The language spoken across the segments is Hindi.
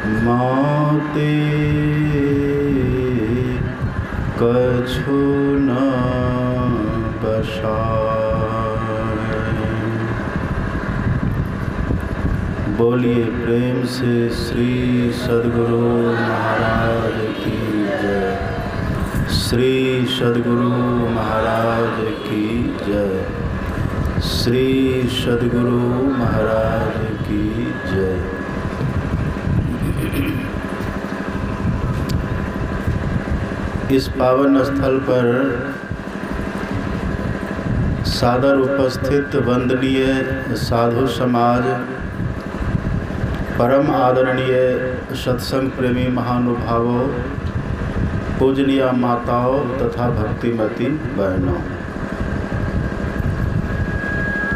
माते कछु न बसाए। बोलिए प्रेम से श्री सद्गुरु महाराज की जय। श्री सद्गुरु महाराज की जय। श्री सद्गुरु महाराज की जय। इस पावन स्थल पर सादर उपस्थित वंदनीय साधु समाज, परम आदरणीय सत्संग प्रेमी महानुभावों, पूजनीय माताओं तथा भक्तिमती बहनों,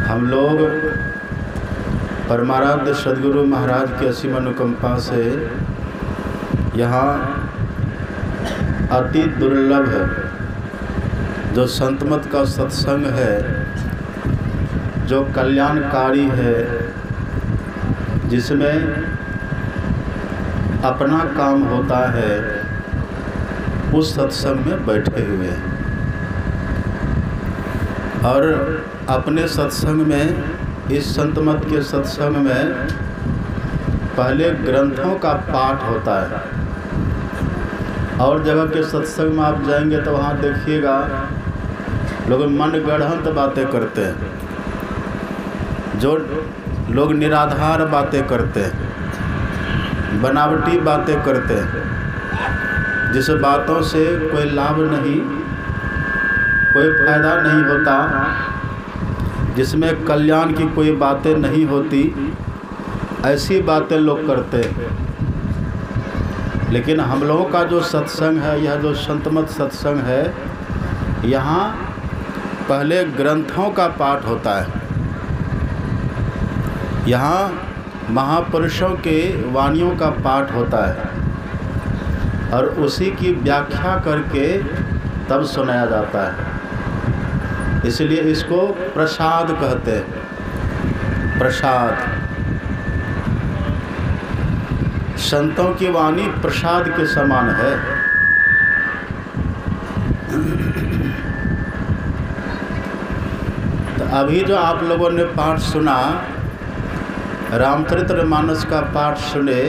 हम लोग परमाराध्य सद्गुरु महाराज की असीम अनुकंपा से यहाँ अति दुर्लभ जो संतमत का सत्संग है, जो कल्याणकारी है, जिसमें अपना काम होता है, उस सत्संग में बैठे हुए हैं। और अपने सत्संग में, इस संतमत के सत्संग में पहले ग्रंथों का पाठ होता है। और जगह के सत्संग में आप जाएंगे तो वहाँ देखिएगा लोग मनगढ़ंत बातें करते हैं, जो लोग निराधार बातें करते हैं, बनावटी बातें करते हैं, जिस बातों से कोई लाभ नहीं, कोई फायदा नहीं होता, जिसमें कल्याण की कोई बातें नहीं होती, ऐसी बातें लोग करते हैं। लेकिन हम लोगों का जो सत्संग है, यह जो संतमत सत्संग है, यहाँ पहले ग्रंथों का पाठ होता है। यहाँ महापुरुषों के वाणियों का पाठ होता है और उसी की व्याख्या करके तब सुनाया जाता है। इसलिए इसको प्रसाद कहते हैं। प्रसाद, संतों की वाणी प्रसाद के समान है। तो अभी जो आप लोगों ने पाठ सुना, रामचरितमानस का पाठ सुने,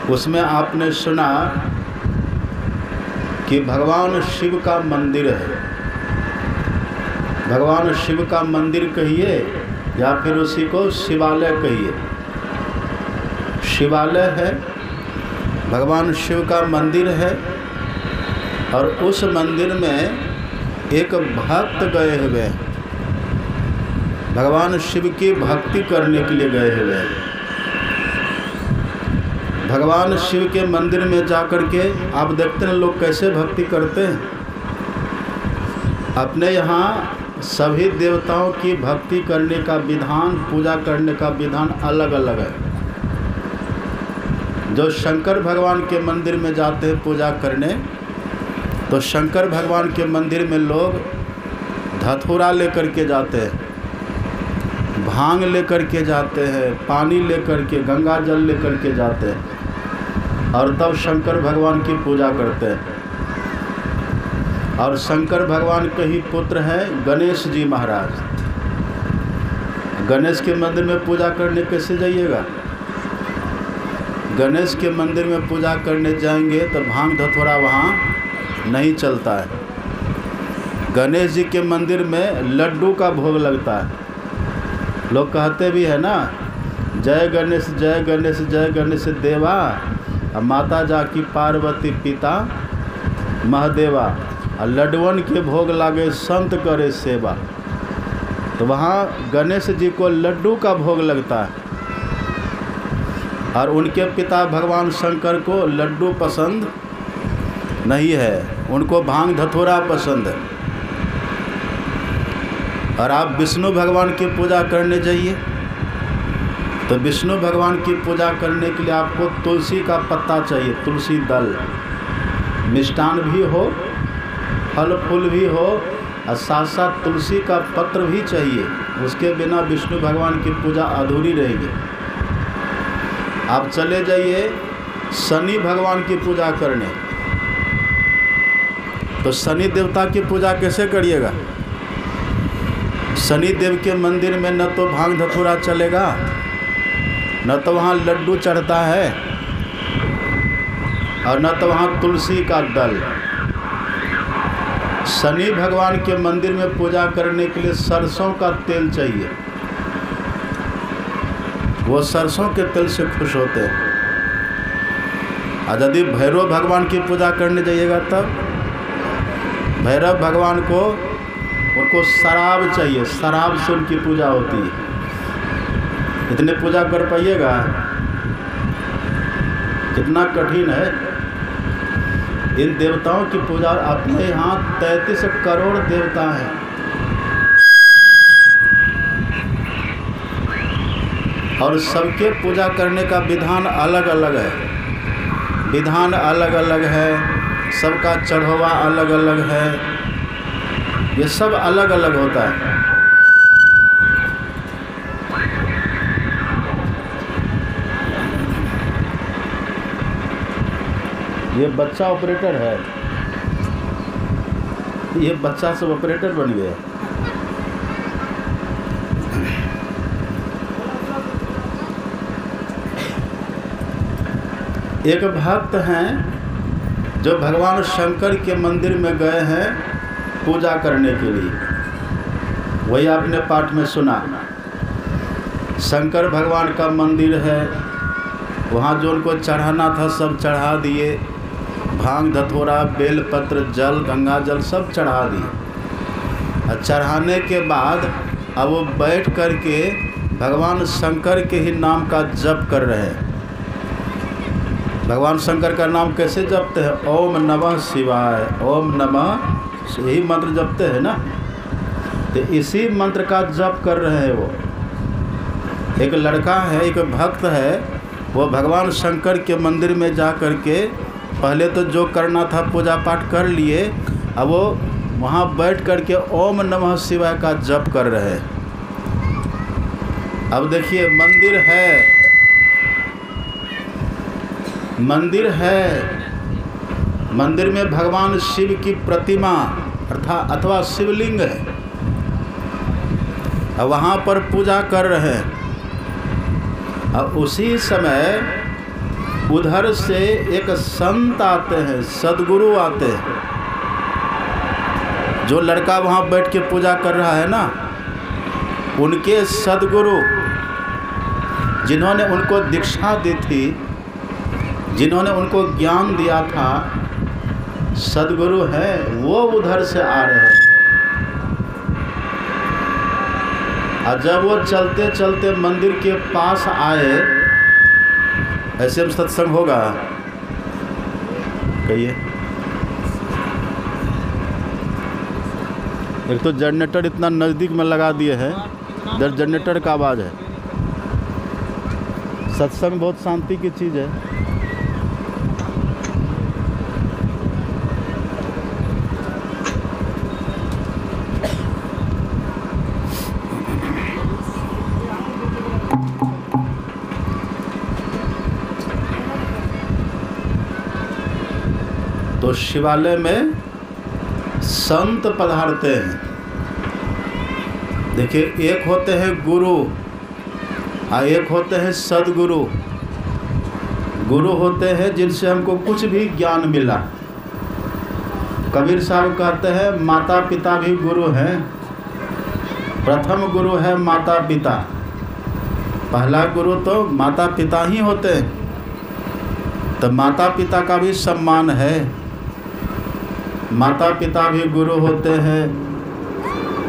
उसमें आपने सुना कि भगवान शिव का मंदिर है। भगवान शिव का मंदिर कहिए या फिर उसी को शिवालय कहिए। शिवालय है, भगवान शिव का मंदिर है, और उस मंदिर में एक भक्त गए हुए हैं, भगवान शिव की भक्ति करने के लिए गए हुए हैं। भगवान शिव के मंदिर में जाकर के आप देखते हैं लोग कैसे भक्ति करते हैं। अपने यहाँ सभी देवताओं की भक्ति करने का विधान, पूजा करने का विधान अलग अलग है। जो शंकर भगवान के मंदिर में जाते हैं पूजा करने, तो शंकर भगवान के मंदिर में लोग धतूरा लेकर के जाते हैं, भांग लेकर के जाते हैं, पानी लेकर के, गंगा जल लेकर के जाते हैं, और तब शंकर भगवान की पूजा करते हैं। और शंकर भगवान के ही पुत्र हैं गणेश जी महाराज। गणेश के मंदिर में पूजा करने कैसे जाइएगा? गणेश के मंदिर में पूजा करने जाएंगे तो भांग धतूरा वहाँ नहीं चलता है। गणेश जी के मंदिर में लड्डू का भोग लगता है। लोग कहते भी है ना, जय गणेश जय गणेश जय गणेश देवा, माता जाकी पार्वती पिता महादेवा, लड्डुअन के भोग लागे संत करे सेवा। तो वहाँ गणेश जी को लड्डू का भोग लगता है, और उनके पिता भगवान शंकर को लड्डू पसंद नहीं है, उनको भांग धतूरा पसंद है। और आप विष्णु भगवान की पूजा करने जाइए, तो विष्णु भगवान की पूजा करने के लिए आपको तुलसी का पत्ता चाहिए, तुलसी दल, मिष्टान भी हो, फल फूल भी हो, और साथ साथ तुलसी का पत्र भी चाहिए। उसके बिना विष्णु भगवान की पूजा अधूरी रहेगी। आप चले जाइए शनि भगवान की पूजा करने, तो शनि देवता की पूजा कैसे करिएगा? शनि देव के मंदिर में न तो भांग धतूरा चलेगा, न तो वहाँ लड्डू चढ़ता है, और न तो वहाँ तुलसी का दल। शनि भगवान के मंदिर में पूजा करने के लिए सरसों का तेल चाहिए, वो सरसों के तेल से खुश होते हैं। और यदि भैरव भगवान की पूजा करने जाइएगा तब भैरव भगवान को उनको शराब चाहिए, शराब से उनकी पूजा होती है। इतने पूजा कर पाइएगा? कितना कठिन है। इन देवताओं की पूजा, अपने यहाँ 33 करोड़ देवता हैं। और सबके पूजा करने का विधान अलग अलग है, विधान अलग अलग है, सबका चढ़ावा अलग अलग है, ये सब अलग अलग होता है। ये बच्चा ऑपरेटर है, ये बच्चा सब ऑपरेटर बन गया। एक भक्त हैं जो भगवान शंकर के मंदिर में गए हैं पूजा करने के लिए, वही आपने पाठ में सुना। शंकर भगवान का मंदिर है, वहाँ जो उनको चढ़ाना था सब चढ़ा दिए, भांग धतूरा बेलपत्र जल गंगा जल सब चढ़ा दिए। और चढ़ाने के बाद अब वो बैठ कर के भगवान शंकर के ही नाम का जप कर रहे हैं। भगवान शंकर का नाम कैसे जपते हैं? ओम नमः शिवाय, ओम नमः, यही मंत्र जपते हैं ना। तो इसी मंत्र का जप कर रहे हैं वो। एक लड़का है, एक भक्त है, वो भगवान शंकर के मंदिर में जा कर के पहले तो जो करना था पूजा पाठ कर लिए, अब वो वहाँ बैठ कर के ओम नमः शिवाय का जप कर रहे हैं। अब देखिए मंदिर है, मंदिर है, मंदिर में भगवान शिव की प्रतिमा अर्थात अथवा शिवलिंग है, अब वहाँ पर पूजा कर रहे हैं। और उसी समय उधर से एक संत आते हैं, सद्गुरु आते हैं। जो लड़का वहाँ बैठ के पूजा कर रहा है ना, उनके सद्गुरु जिन्होंने उनको दीक्षा दी थी, जिन्होंने उनको ज्ञान दिया था, सद्गुरु हैं, वो उधर से आ रहे हैं। और जब वो चलते चलते मंदिर के पास आए, ऐसे में सत्संग होगा? कहिए। एक तो जनरेटर इतना नज़दीक में लगा दिए हैं, इधर जनरेटर का आवाज़ है। सत्संग बहुत शांति की चीज़ है। तो शिवालय में संत पधारते हैं। देखिए, एक होते हैं गुरु और एक होते हैं सद्गुरु। गुरु होते हैं जिनसे हमको कुछ भी ज्ञान मिला। कबीर साहब कहते हैं माता पिता भी गुरु हैं। प्रथम गुरु है माता पिता, पहला गुरु तो माता पिता ही होते हैं। तो माता पिता का भी सम्मान है, माता पिता भी गुरु होते हैं,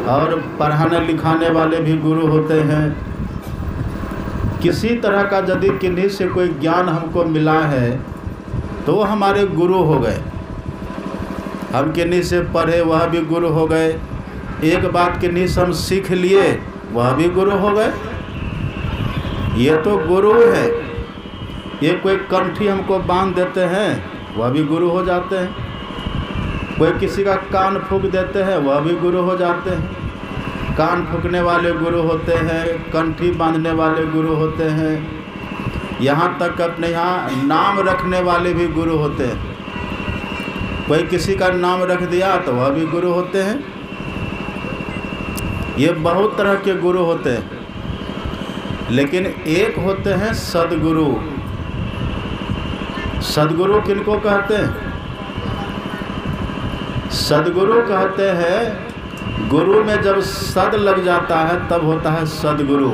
और पढ़ाने लिखाने वाले भी गुरु होते हैं। किसी तरह का यदि किन्हीं से कोई ज्ञान हमको मिला है तो वो हमारे गुरु हो गए। हम किन्हीं से पढ़े, वह भी गुरु हो गए। एक बात किन्हीं से हम सीख लिए, वह भी गुरु हो गए। ये तो गुरु है। ये कोई कंठी हमको बांध देते हैं, वह भी गुरु हो जाते हैं। कोई किसी का कान फूंक देते हैं, वह भी गुरु हो जाते हैं। कान फूंकने वाले गुरु होते हैं, कंठी बांधने वाले गुरु होते हैं। यहाँ तक अपने यहाँ नाम रखने वाले भी गुरु होते हैं। कोई किसी का नाम रख दिया तो वह भी गुरु होते हैं। ये बहुत तरह के गुरु होते हैं, लेकिन एक होते हैं सद्गुरु। सद्गुरु किनको कहते हैं? सद्गुरु कहते हैं गुरु में जब सद लग जाता है तब होता है सद्गुरु।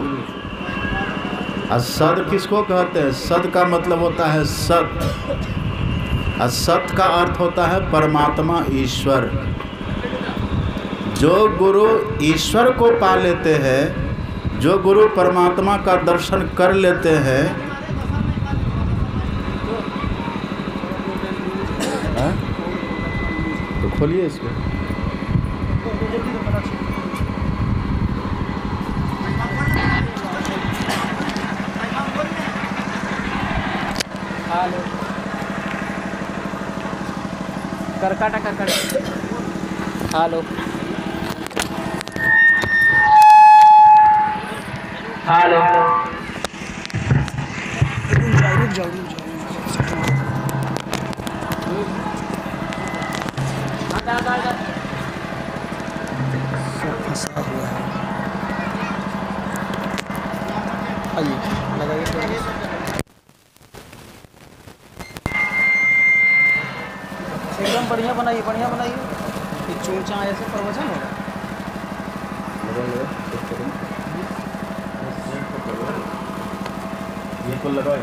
और सद किसको कहते हैं? सद का मतलब होता है सत, और सत का अर्थ होता है परमात्मा, ईश्वर। जो गुरु ईश्वर को पा लेते हैं, जो गुरु परमात्मा का दर्शन कर लेते हैं, तो खोलिए इसको। करकाटा हेलो हेलो रुक जाओ सब फंसा हुआ है। आइए लगाइए। एकदम बढ़िया बनाइए ये चूचा ऐसे प्रवचन होगा। ये को लगाओ।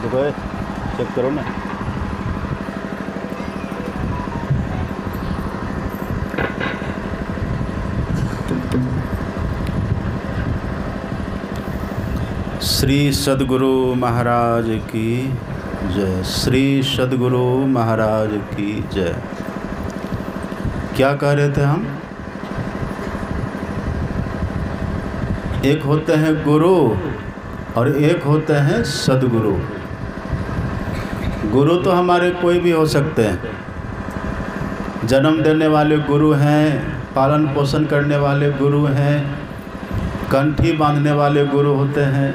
देखो चेक करो ना। श्री सद्गुरु महाराज की जय। श्री सद्गुरु महाराज की जय। क्या कह रहे थे हम? एक होते हैं गुरु और एक होते हैं सद्गुरु। गुरु तो हमारे कोई भी हो सकते हैं। जन्म देने वाले गुरु हैं, पालन पोषण करने वाले गुरु हैं, कंठी बांधने वाले गुरु होते हैं,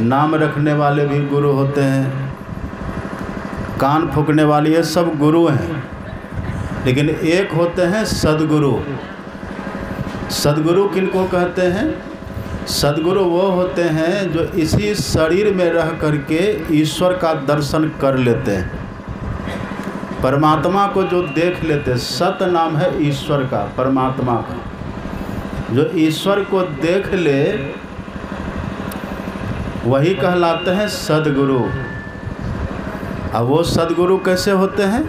नाम रखने वाले भी गुरु होते हैं, कान फूंकने वाले, ये सब गुरु हैं। लेकिन एक होते हैं सद्गुरु। सद्गुरु किनको कहते हैं? सद्गुरु वो होते हैं जो इसी शरीर में रह करके ईश्वर का दर्शन कर लेते हैं, परमात्मा को जो देख लेते हैं। सत नाम है ईश्वर का, परमात्मा का। जो ईश्वर को देख ले वही कहलाते हैं सद्गुरु। अब वो सद्गुरु कैसे होते हैं?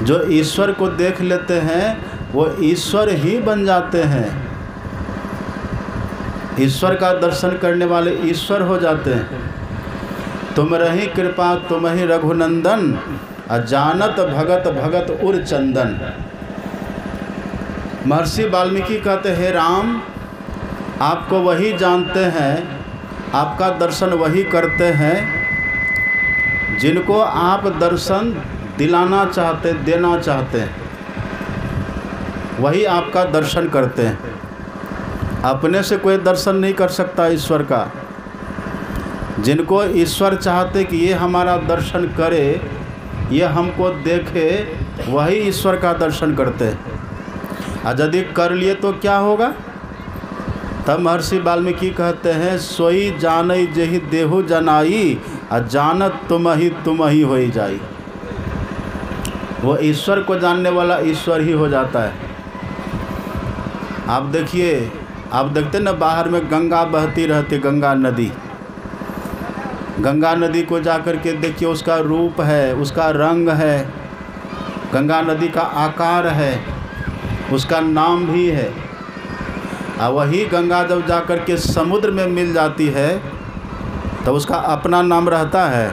जो ईश्वर को देख लेते हैं वो ईश्वर ही बन जाते हैं। ईश्वर का दर्शन करने वाले ईश्वर हो जाते हैं। तुम रही कृपा तुम ही रघुनंदन, अजानत भगत भगत उर चंदन। महर्षि वाल्मीकि कहते हैं, हे राम, आपको वही जानते हैं, आपका दर्शन वही करते हैं जिनको आप दर्शन दिलाना चाहते, देना चाहते हैं, वही आपका दर्शन करते हैं। अपने से कोई दर्शन नहीं कर सकता ईश्वर का। जिनको ईश्वर चाहते कि ये हमारा दर्शन करे, ये हमको देखे, वही ईश्वर का दर्शन करते हैं। और यदि कर लिए तो क्या होगा? तब महर्षि वाल्मीकि कहते हैं, सोई जानई जेहि देहु जनाई, और जानत तुम ही हो जाई। वो ईश्वर को जानने वाला ईश्वर ही हो जाता है। आप देखिए, आप देखते ना बाहर में गंगा बहती रहती, गंगा नदी। गंगा नदी को जाकर के देखिए, उसका रूप है, उसका रंग है, गंगा नदी का आकार है, उसका नाम भी है। और वही गंगा जब जाकर के समुद्र में मिल जाती है तो उसका अपना नाम रहता है,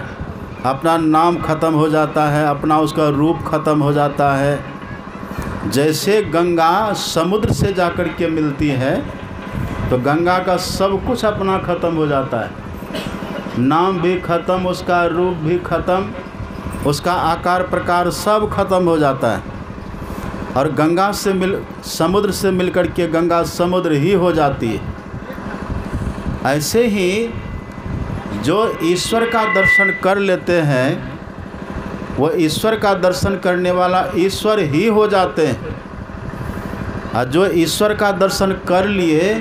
अपना नाम ख़त्म हो जाता है, अपना उसका रूप ख़त्म हो जाता है। जैसे गंगा समुद्र से जाकर के मिलती है तो गंगा का सब कुछ अपना ख़त्म हो जाता है, नाम भी ख़त्म, उसका रूप भी ख़त्म, उसका आकार प्रकार सब ख़त्म हो जाता है। और गंगा से समुद्र से मिलकर के गंगा समुद्र ही हो जाती है। ऐसे ही जो ईश्वर का दर्शन कर लेते हैं वो ईश्वर का दर्शन करने वाला ईश्वर ही हो जाते हैं। और जो ईश्वर का दर्शन कर लिए,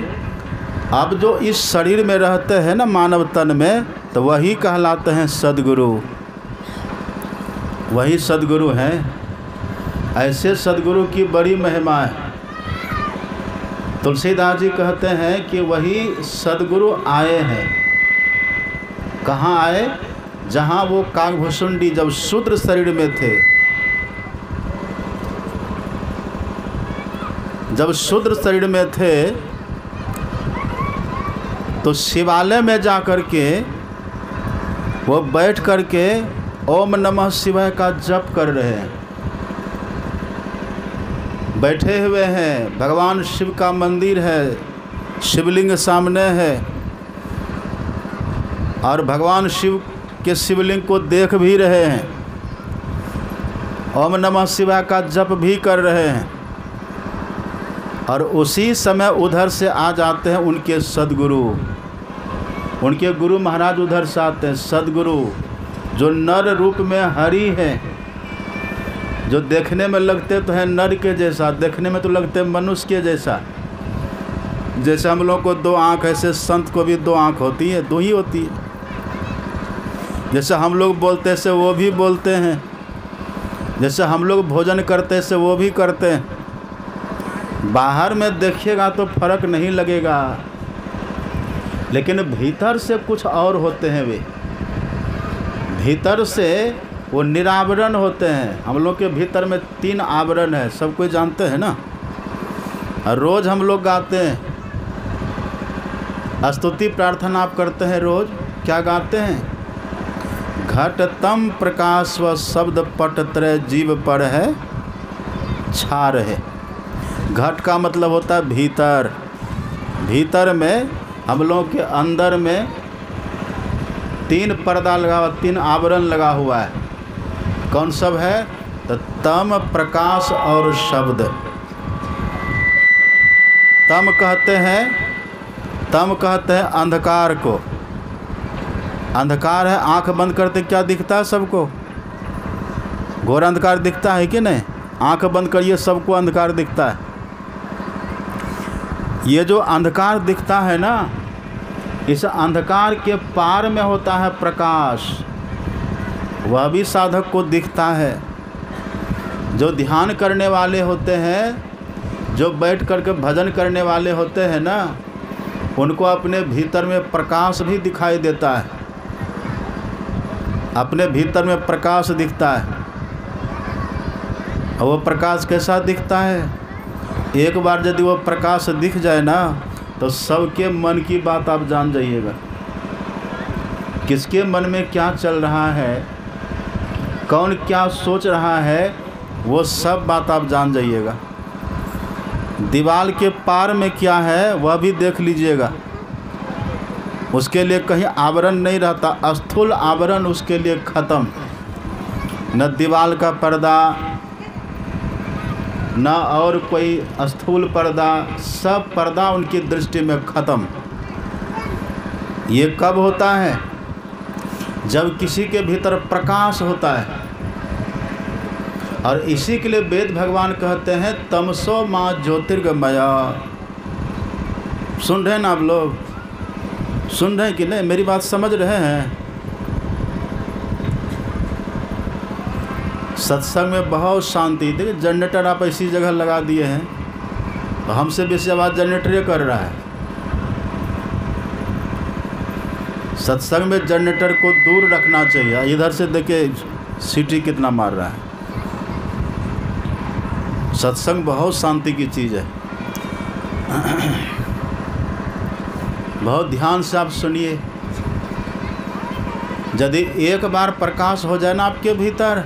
अब जो इस शरीर में रहते हैं ना मानव तन में, तो वही कहलाते हैं सद्गुरु, वही सद्गुरु हैं। ऐसे सद्गुरु की बड़ी महिमा है। तुलसीदास जी कहते हैं कि वही सद्गुरु आए हैं। कहाँ आए? जहाँ वो काकभुसुंडी जब शूद्र शरीर में थे, जब शूद्र शरीर में थे तो शिवालय में जा कर के वो बैठ कर के ओम नमः शिवाय का जप कर रहे हैं, बैठे हुए हैं। भगवान शिव का मंदिर है, शिवलिंग सामने है, और भगवान शिव के शिवलिंग को देख भी रहे हैं, ओम नमः शिवाय का जप भी कर रहे हैं। और उसी समय उधर से आ जाते हैं उनके सद्गुरु, उनके गुरु महाराज उधर से आते हैं। सद्गुरु जो नर रूप में हरि है, जो देखने में लगते तो हैं नर के जैसा, देखने में तो लगते मनुष्य के जैसा। जैसे हम लोग को दो आँख, ऐसे संत को भी दो आँख होती है, दो ही होती है। जैसे हम लोग बोलते से वो भी बोलते हैं, जैसे हम लोग भोजन करते से वो भी करते हैं। बाहर में देखिएगा तो फर्क नहीं लगेगा, लेकिन भीतर से कुछ और होते हैं। वे भीतर से वो निरावरण होते हैं। हम लोग के भीतर में 3 आवरण है, सब कोई जानते हैं ना। और रोज़ हम लोग गाते हैं, स्तुति प्रार्थना आप करते हैं रोज़, क्या गाते हैं? घट तम प्रकाश व शब्द पट त्रय जीव पर है छा रहे। घट का मतलब होता है भीतर, भीतर में हम लोग के अंदर में 3 पर्दा लगा हुआ, 3 आवरण लगा हुआ है। कौन सब है? तो तम, प्रकाश और शब्द। तम कहते हैं अंधकार को। अंधकार है, आंख बंद करते क्या दिखता है सबको? घोर अंधकार दिखता है कि नहीं? आंख बंद करिए, सबको अंधकार दिखता है। ये जो अंधकार दिखता है ना, इस अंधकार के पार में होता है प्रकाश, वह भी साधक को दिखता है। जो ध्यान करने वाले होते हैं, जो बैठ करके भजन करने वाले होते हैं ना, उनको अपने भीतर में प्रकाश भी दिखाई देता है, अपने भीतर में प्रकाश दिखता है। और वो प्रकाश कैसा दिखता है? एक बार यदि वो प्रकाश दिख जाए ना, तो सबके मन की बात आप जान जाइएगा। किसके मन में क्या चल रहा है, कौन क्या सोच रहा है, वो सब बात आप जान जाइएगा। दीवार के पार में क्या है वह भी देख लीजिएगा। उसके लिए कहीं आवरण नहीं रहता, स्थूल आवरण उसके लिए ख़त्म। न दीवार का पर्दा, न और कोई स्थूल पर्दा, सब पर्दा उनकी दृष्टि में ख़त्म। ये कब होता है? जब किसी के भीतर प्रकाश होता है। और इसी के लिए वेद भगवान कहते हैं तमसो माँ ज्योतिर्गमया। सुन रहे हैं ना आप लोग? सुन रहे हैं कि नहीं? मेरी बात समझ रहे हैं? सत्संग में बहुत शांति। देखिए जनरेटर आप ऐसी जगह लगा दिए हैं, तो हमसे बेसी आवाज़ जनरेटर कर रहा है। सत्संग में जनरेटर को दूर रखना चाहिए। इधर से देखिए सीटी कितना मार रहा है। सत्संग बहुत शांति की चीज़ है। बहुत ध्यान से आप सुनिए। यदि एक बार प्रकाश हो जाए ना आपके भीतर,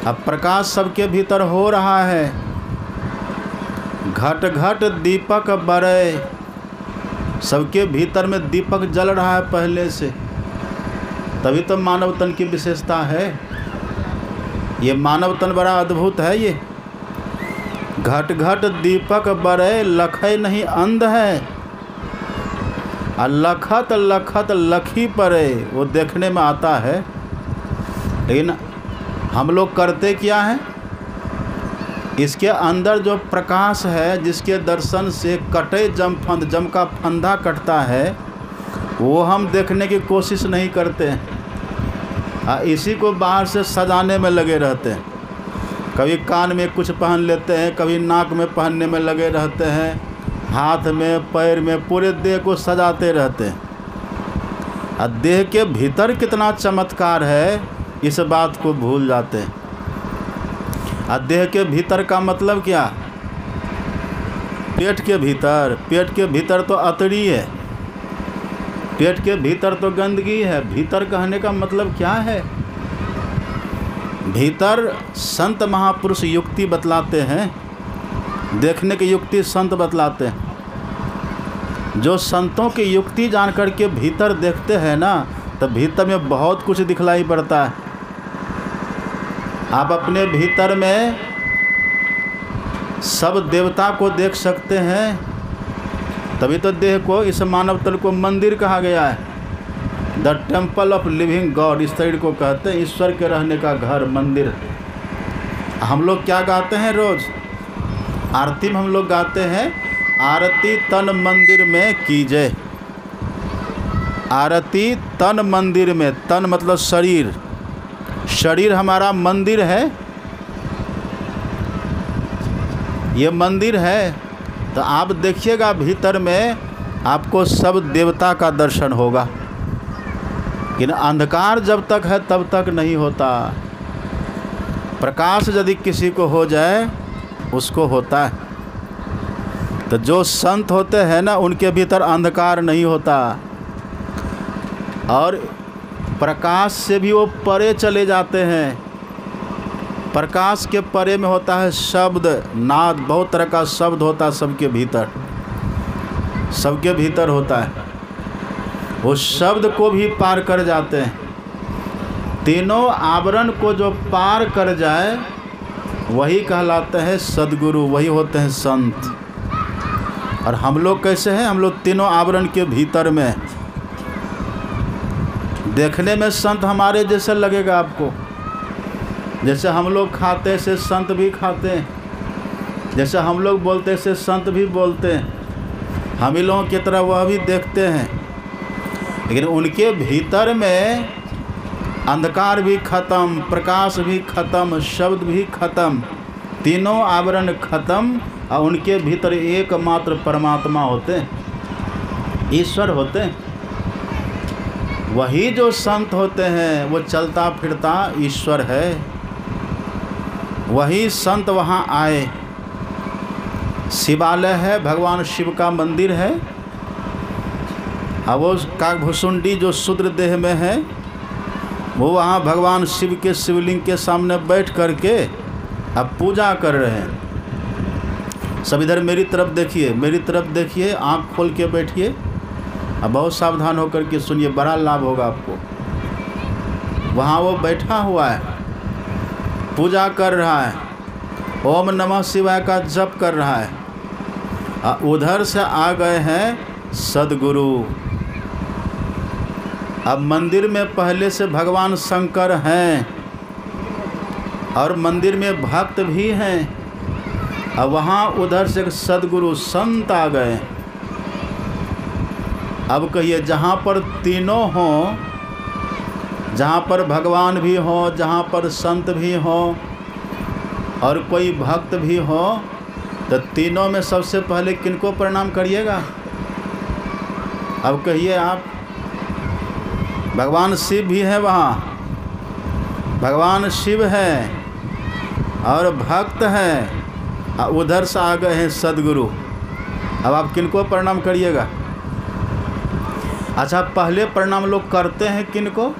अब प्रकाश सबके भीतर हो रहा है। घट घट दीपक बरे, सबके भीतर में दीपक जल रहा है पहले से। तभी तो मानव तन की विशेषता है। ये मानव तन बड़ा अद्भुत है। ये घट घट दीपक बरे, लखै नहीं अंध है। और लखत लखत लखी परे, वो देखने में आता है। लेकिन हम लोग करते क्या हैं? इसके अंदर जो प्रकाश है, जिसके दर्शन से कटे जम का फंदा कटता है, वो हम देखने की कोशिश नहीं करते हैं। इसी को बाहर से सजाने में लगे रहते हैं। कभी कान में कुछ पहन लेते हैं, कभी नाक में पहनने में लगे रहते हैं, हाथ में पैर में, पूरे देह को सजाते रहते हैं। और देह के भीतर कितना चमत्कार है, इस बात को भूल जाते हैं। और देह के भीतर का मतलब क्या? पेट के भीतर। पेट के भीतर तो अतड़ी है, पेट के भीतर तो गंदगी है। भीतर कहने का मतलब क्या है? भीतर संत महापुरुष युक्ति बतलाते हैं, देखने की युक्ति संत बतलाते हैं। जो संतों की युक्ति जान कर के भीतर देखते हैं ना, तो भीतर में बहुत कुछ दिखलाई पड़ता है। आप अपने भीतर में सब देवता को देख सकते हैं। तभी तो देह को, इस मानव तल को मंदिर कहा गया है। The temple of living God, इस शरीर को कहते हैं ईश्वर के रहने का घर, मंदिर। हम लोग क्या गाते हैं रोज़? आरती में हम लोग गाते हैं, आरती तन मंदिर में कीजय। आरती तन मंदिर में, तन मतलब शरीर। शरीर हमारा मंदिर है, ये मंदिर है। तो आप देखिएगा भीतर में आपको सब देवता का दर्शन होगा। लेकिन अंधकार जब तक है तब तक नहीं होता। प्रकाश यदि किसी को हो जाए, उसको होता है। तो जो संत होते हैं ना, उनके भीतर अंधकार नहीं होता। और प्रकाश से भी वो परे चले जाते हैं। प्रकाश के परे में होता है शब्द, नाद, बहुत तरह का शब्द होता है सबके भीतर। सबके भीतर होता है। वो शब्द को भी पार कर जाते हैं। तीनों आवरण को जो पार कर जाए, वही कहलाते हैं सद्गुरु, वही होते हैं संत। और हम लोग कैसे हैं? हम लोग तीनों आवरण के भीतर में। देखने में संत हमारे जैसे लगेगा आपको। जैसे हम लोग खाते से संत भी खाते हैं, जैसे हम लोग बोलते से संत भी बोलते हैं। हम ही लोगों की तरह वह भी देखते हैं। लेकिन उनके भीतर में अंधकार भी खत्म, प्रकाश भी खत्म, शब्द भी खत्म, तीनों आवरण खत्म। और उनके भीतर एकमात्र परमात्मा होते हैं, ईश्वर होते हैं। वही जो संत होते हैं, वो चलता फिरता ईश्वर है। वही संत वहाँ आए। शिवालय है, भगवान शिव का मंदिर है। और वो काकभुसुंडी जो शूद्र देह में है, वो वहाँ भगवान शिव के शिवलिंग के सामने बैठ करके अब पूजा कर रहे हैं। सब इधर मेरी तरफ देखिए, मेरी तरफ देखिए, आँख खोल के बैठिए। अब बहुत सावधान होकर के सुनिए, बड़ा लाभ होगा आपको। वहाँ वो बैठा हुआ है, पूजा कर रहा है, ओम नमः शिवाय का जप कर रहा है। उधर से आ गए हैं सद्गुरु। अब मंदिर में पहले से भगवान शंकर हैं और मंदिर में भक्त भी हैं। अब वहाँ उधर से सद्गुरु संत आ गए। अब कहिए, जहाँ पर तीनों हों, जहाँ पर भगवान भी हो, जहाँ पर संत भी हो और कोई भक्त भी हो, तो तीनों में सबसे पहले किनको प्रणाम करिएगा? अब कहिए आप। भगवान शिव भी है वहाँ, भगवान शिव है और भक्त हैं, उधर से आ गए हैं सदगुरु। अब आप किनको प्रणाम करिएगा? अच्छा, पहले प्रणाम लोग करते हैं किनको?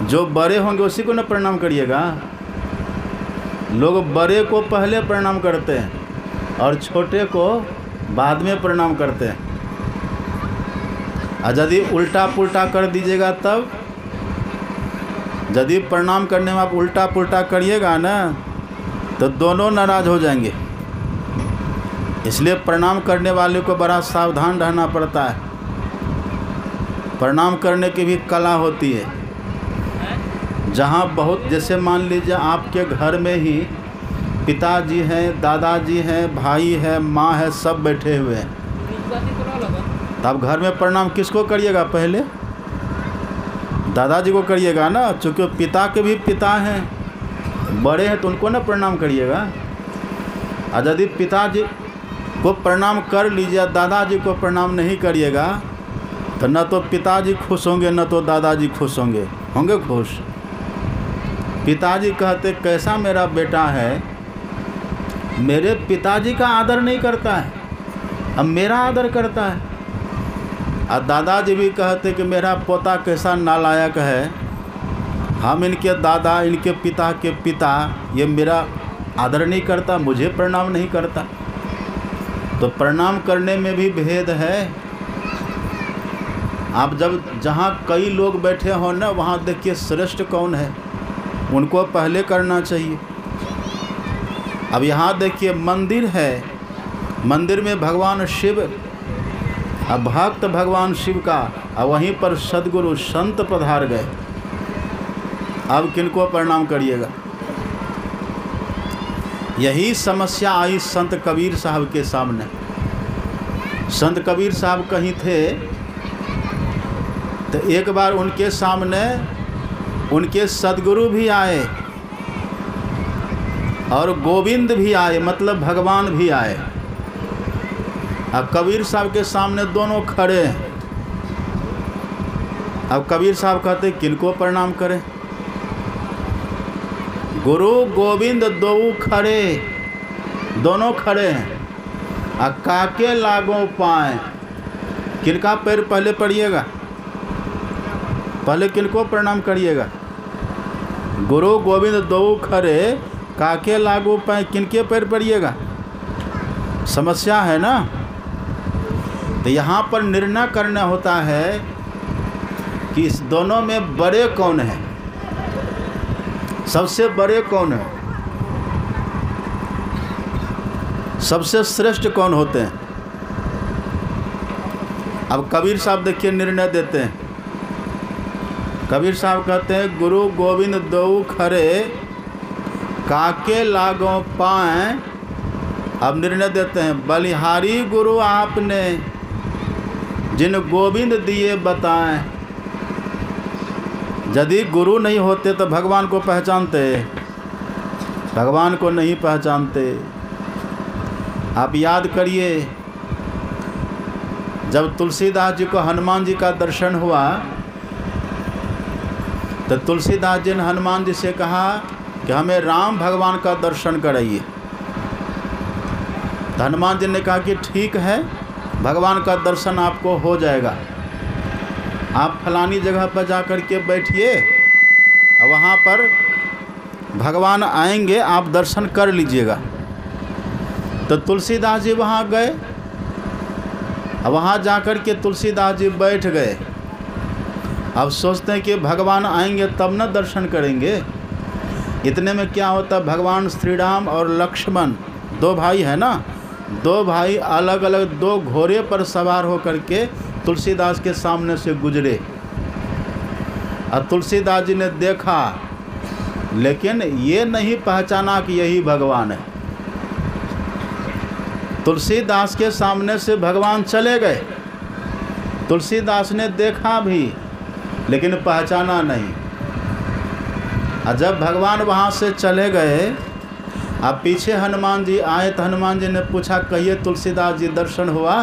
जो बड़े होंगे उसी को न प्रणाम करिएगा। लोग बड़े को पहले प्रणाम करते हैं और छोटे को बाद में प्रणाम करते हैं। और यदि उल्टा पुल्टा कर दीजिएगा तब, यदि प्रणाम करने में आप उल्टा पुल्टा करिएगा ना तो दोनों नाराज़ हो जाएंगे। इसलिए प्रणाम करने वाले को बड़ा सावधान रहना पड़ता है। प्रणाम करने की भी कला होती है। जहाँ बहुत, जैसे मान लीजिए आपके घर में ही पिताजी हैं, दादाजी हैं, भाई है, माँ है, सब बैठे हुए हैं, तो आप घर में प्रणाम किसको करिएगा? पहले दादाजी को करिएगा ना, चूँकि पिता के भी पिता हैं, बड़े हैं, तो उनको ना प्रणाम करिएगा। और यदि पिताजी को प्रणाम कर लीजिए, दादाजी को प्रणाम नहीं करिएगा, तो न तो पिताजी खुश होंगे न तो दादाजी खुश होंगे। होंगे खुश? पिताजी कहते कैसा मेरा बेटा है, मेरे पिताजी का आदर नहीं करता है, अब मेरा आदर करता है। और दादाजी भी कहते कि मेरा पोता कैसा नालायक है, हम इनके दादा, इनके पिता के पिता, ये मेरा आदर नहीं करता, मुझे प्रणाम नहीं करता। तो प्रणाम करने में भी भेद है। आप जब जहाँ कई लोग बैठे हो ना, वहाँ देखिए श्रेष्ठ कौन है, उनको पहले करना चाहिए। अब यहाँ देखिए मंदिर है, मंदिर में भगवान शिव, अब भक्त भगवान शिव का, और वहीं पर सदगुरु संत पधार गए। अब किनको प्रणाम करिएगा? यही समस्या आई संत कबीर साहब के सामने। संत कबीर साहब कहीं थे तो एक बार उनके सामने उनके सदगुरु भी आए और गोविंद भी आए, मतलब भगवान भी आए। अब कबीर साहब के सामने दोनों खड़े हैं। अब कबीर साहब कहते किनको प्रणाम करें? गुरु गोविंद दो खड़े, दोनों खड़े हैं। अब काके लागो पाए, किनका पैर पहले पड़िएगा? पहले किनको प्रणाम करिएगा? गुरु गोविंद दो खड़े, काके लागू पाए, किनके पैर पड़िएगा? समस्या है ना। तो यहाँ पर निर्णय करना होता है कि इस दोनों में बड़े कौन हैं, सबसे बड़े कौन हैं, सबसे श्रेष्ठ कौन होते हैं। अब कबीर साहब देखिए निर्णय देते हैं। कबीर साहब कहते हैं गुरु गोविंद दो खरे, काके लागो पाए। अब निर्णय देते हैं बलिहारी गुरु आपने, जिन गोविंद दिए बताएं। यदि गुरु नहीं होते तो भगवान को पहचानते? भगवान को नहीं पहचानते। आप याद करिए, जब तुलसीदास जी को हनुमान जी का दर्शन हुआ तो तुलसीदास जी ने हनुमान जी से कहा कि हमें राम भगवान का दर्शन कराइए। तो हनुमान जी ने कहा कि ठीक है, भगवान का दर्शन आपको हो जाएगा, आप फलानी जगह पर जा कर के बैठिए, वहाँ पर भगवान आएंगे, आप दर्शन कर लीजिएगा। तो तुलसीदास जी वहाँ गए, वहाँ जा कर के तुलसीदास जी बैठ गए। अब सोचते हैं कि भगवान आएंगे तब न दर्शन करेंगे। इतने में क्या होता है, भगवान श्री राम और लक्ष्मण दो भाई है ना, दो भाई अलग अलग दो घोड़े पर सवार होकर के तुलसीदास के सामने से गुजरे। और तुलसीदास जी ने देखा, लेकिन ये नहीं पहचाना कि यही भगवान है। तुलसीदास के सामने से भगवान चले गए, तुलसीदास ने देखा भी लेकिन पहचाना नहीं। और जब भगवान वहाँ से चले गए अब पीछे हनुमान जी आए तो हनुमान जी ने पूछा, कहिए तुलसीदास जी दर्शन हुआ?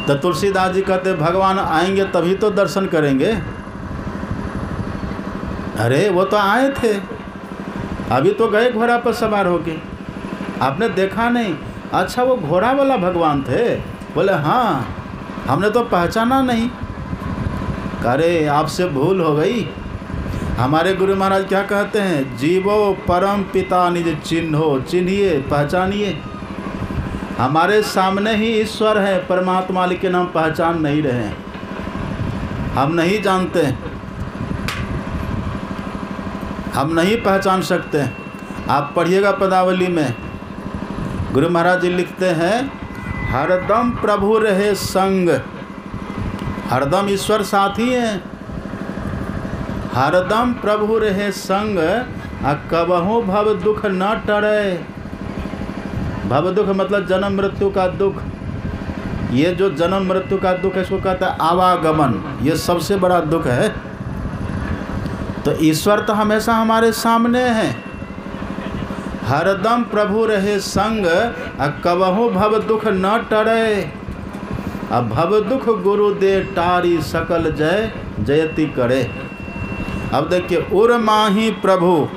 तो तुलसीदास जी कहते, भगवान आएंगे तभी तो दर्शन करेंगे। अरे वो तो आए थे, अभी तो गए घोड़ा पर सवार होके, आपने देखा नहीं? अच्छा वो घोड़ा वाला भगवान थे? बोले हाँ, हमने तो पहचाना नहीं। अरे आपसे भूल हो गई। हमारे गुरु महाराज क्या कहते हैं, जीवो परम पिता निज चिन्हो, चिन्हिए पहचानिए। हमारे सामने ही ईश्वर है, परमात्मा, लेकिन हम पहचान नहीं रहे हैं, हम नहीं जानते, हम नहीं पहचान सकते। आप पढ़िएगा पदावली में, गुरु महाराज जी लिखते हैं, हरदम प्रभु रहे संग, हरदम ईश्वर साथी हैं, हरदम प्रभु रहे संग, कबहू भव दुख न टरे। भव दुख मतलब जन्म मृत्यु का दुख। ये जो जन्म मृत्यु का दुख है इसको कहता है आवागमन, ये सबसे बड़ा दुख है। तो ईश्वर तो हमेशा हमारे सामने है। हरदम प्रभु रहे संग, कबहू भव दुख न टरे। अब भव दुख गुरु दे टारी, सकल जय जयति करे। अब देखिए, उर माही प्रभु,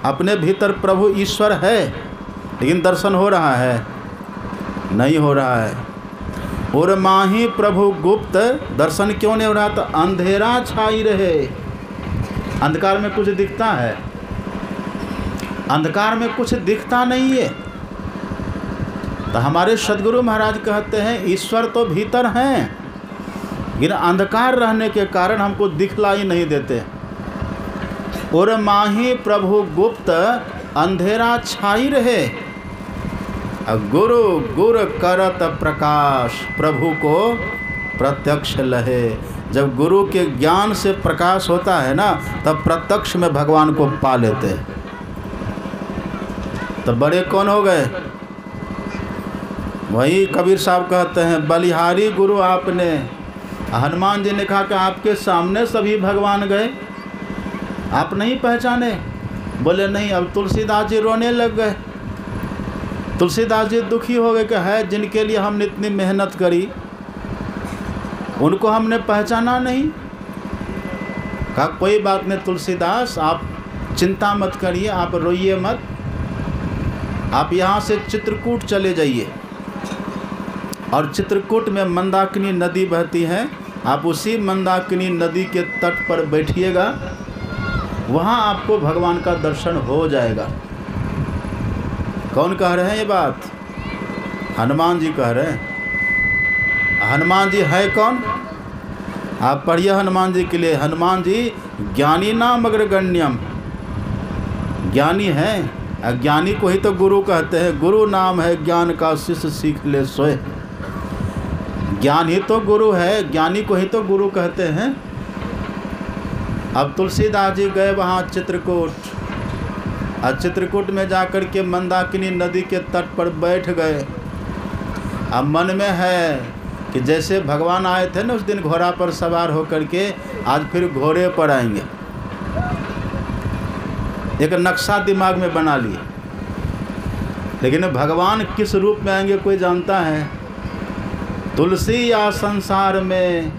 अपने भीतर प्रभु ईश्वर है, लेकिन दर्शन हो रहा है? नहीं हो रहा है। उर माही प्रभु गुप्त, दर्शन क्यों नहीं हो रहा? तो अंधेरा छाई रहे। अंधकार में कुछ दिखता है? अंधकार में कुछ दिखता नहीं है। तो हमारे सद्गुरु महाराज कहते हैं, ईश्वर तो भीतर हैं, लेकिन अंधकार रहने के कारण हमको दिखलाई नहीं देते। उर माही प्रभु गुप्त, अंधेरा छाई रहे। गुरु गुर करत प्रकाश, प्रभु को प्रत्यक्ष लहे। जब गुरु के ज्ञान से प्रकाश होता है ना, तब प्रत्यक्ष में भगवान को पा लेते हैं। तो बड़े कौन हो गए? वही कबीर साहब कहते हैं, बलिहारी गुरु आपने। हनुमान जी ने कहा कि आपके सामने सभी भगवान गए, आप नहीं पहचाने? बोले नहीं। अब तुलसीदास जी रोने लग गए। तुलसीदास जी दुखी हो गए कि है जिनके लिए हमने इतनी मेहनत करी, उनको हमने पहचाना नहीं। कहा कोई बात नहीं तुलसीदास, आप चिंता मत करिए, आप रोइए मत, आप यहाँ से चित्रकूट चले जाइए, और चित्रकूट में मंदाकिनी नदी बहती है, आप उसी मंदाकिनी नदी के तट पर बैठिएगा, वहाँ आपको भगवान का दर्शन हो जाएगा। कौन कह रहे हैं ये बात? हनुमान जी कह रहे हैं। हनुमान जी है कौन? आप पढ़िए हनुमान जी के लिए। हनुमान जी ज्ञानी नाम अग्रगण्यम, ज्ञानी हैं। अज्ञानी को ही तो गुरु कहते हैं। गुरु नाम है ज्ञान का, शिष्य सीख ले सोए। ज्ञान ही तो गुरु है, ज्ञानी को ही तो गुरु कहते हैं। अब तुलसीदास जी गए वहाँ चित्रकूट, और चित्रकूट में जाकर के मंदाकिनी नदी के तट पर बैठ गए। अब मन में है कि जैसे भगवान आए थे ना उस दिन घोड़ा पर सवार होकर के, आज फिर घोड़े पर आएंगे। एक नक्शा दिमाग में बना लिए, लेकिन भगवान किस रूप में आएंगे कोई जानता है? तुलसी या संसार में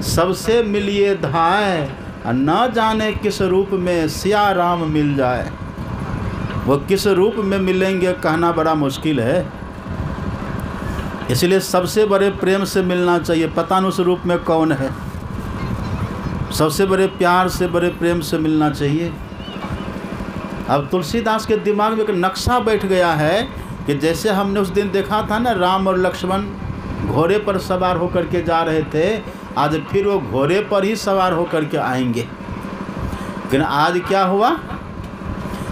सबसे मिलिए धाय, न जाने किस रूप में सिया राम मिल जाए। वो किस रूप में मिलेंगे कहना बड़ा मुश्किल है, इसलिए सबसे बड़े प्रेम से मिलना चाहिए। पता नहीं उस रूप में कौन है, सबसे बड़े प्यार से, बड़े प्रेम से मिलना चाहिए। अब तुलसीदास के दिमाग में एक नक्शा बैठ गया है कि जैसे हमने उस दिन देखा था ना, राम और लक्ष्मण घोड़े पर सवार होकर के जा रहे थे, आज फिर वो घोड़े पर ही सवार होकर के आएंगे। लेकिन आज क्या हुआ?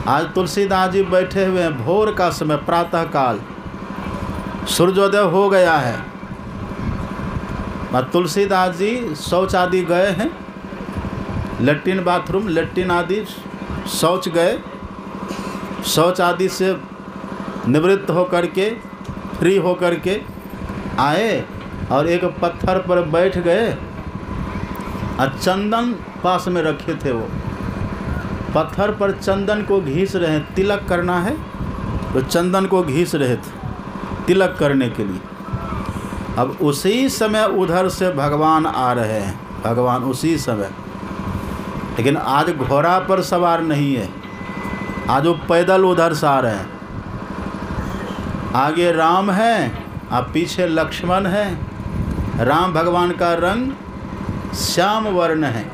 आज तुलसीदास जी बैठे हुए हैं, भोर का समय, प्रातः काल, सूर्योदय हो गया है। तुलसीदास जी शौच आदि गए हैं, लैट्रिन बाथरूम, लैट्रिन आदि शौच गए, शौच आदि से निवृत्त होकर के, फ्री होकर के आए और एक पत्थर पर बैठ गए, और चंदन पास में रखे थे वो, पत्थर पर चंदन को घिस रहे हैं, तिलक करना है तो चंदन को घिस रहे थे तिलक करने के लिए। अब उसी समय उधर से भगवान आ रहे हैं, भगवान उसी समय, लेकिन आज घोड़ा पर सवार नहीं है, आज वो पैदल उधर से आ रहे हैं। आगे राम है और पीछे लक्ष्मण है। राम भगवान का रंग श्याम वर्ण है,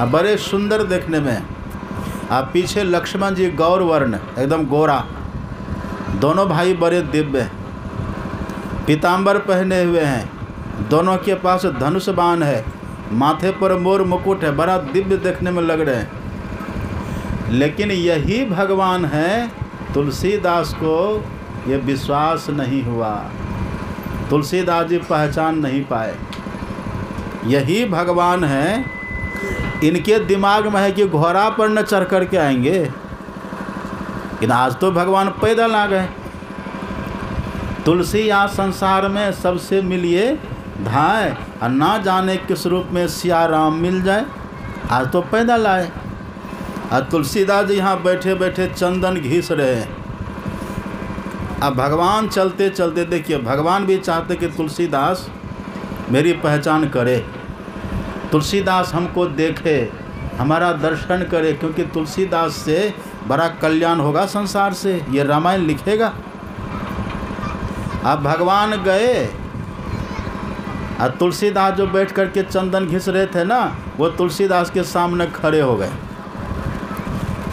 बड़े सुंदर देखने में। आप पीछे लक्ष्मण जी गौर वर्ण, एकदम गोरा। दोनों भाई बड़े दिव्य हैं, पीताम्बर पहने हुए हैं, दोनों के पास धनुष बाण है, माथे पर मोर मुकुट है, बड़ा दिव्य देखने में लग रहे हैं। लेकिन यही भगवान है, तुलसीदास को ये विश्वास नहीं हुआ, तुलसीदास जी पहचान नहीं पाए। यही भगवान है, इनके दिमाग में है कि घोड़ा पर न चढ़ कर के आएंगे, लेकिन आज तो भगवान पैदल आ गए। तुलसी आज संसार में सबसे मिलिए धाय, और ना जाने किस रूप में सिया राम मिल जाए, आज तो पैदल आए। और तुलसीदास जी यहाँ बैठे बैठे चंदन घिस रहे हैं। अब भगवान चलते चलते, देखिए भगवान भी चाहते कि तुलसीदास मेरी पहचान करे, तुलसीदास हमको देखे, हमारा दर्शन करे, क्योंकि तुलसीदास से बड़ा कल्याण होगा संसार से, ये रामायण लिखेगा। अब भगवान गए और तुलसीदास जो बैठ कर के चंदन घिस रहे थे ना, वो तुलसीदास के सामने खड़े हो गए।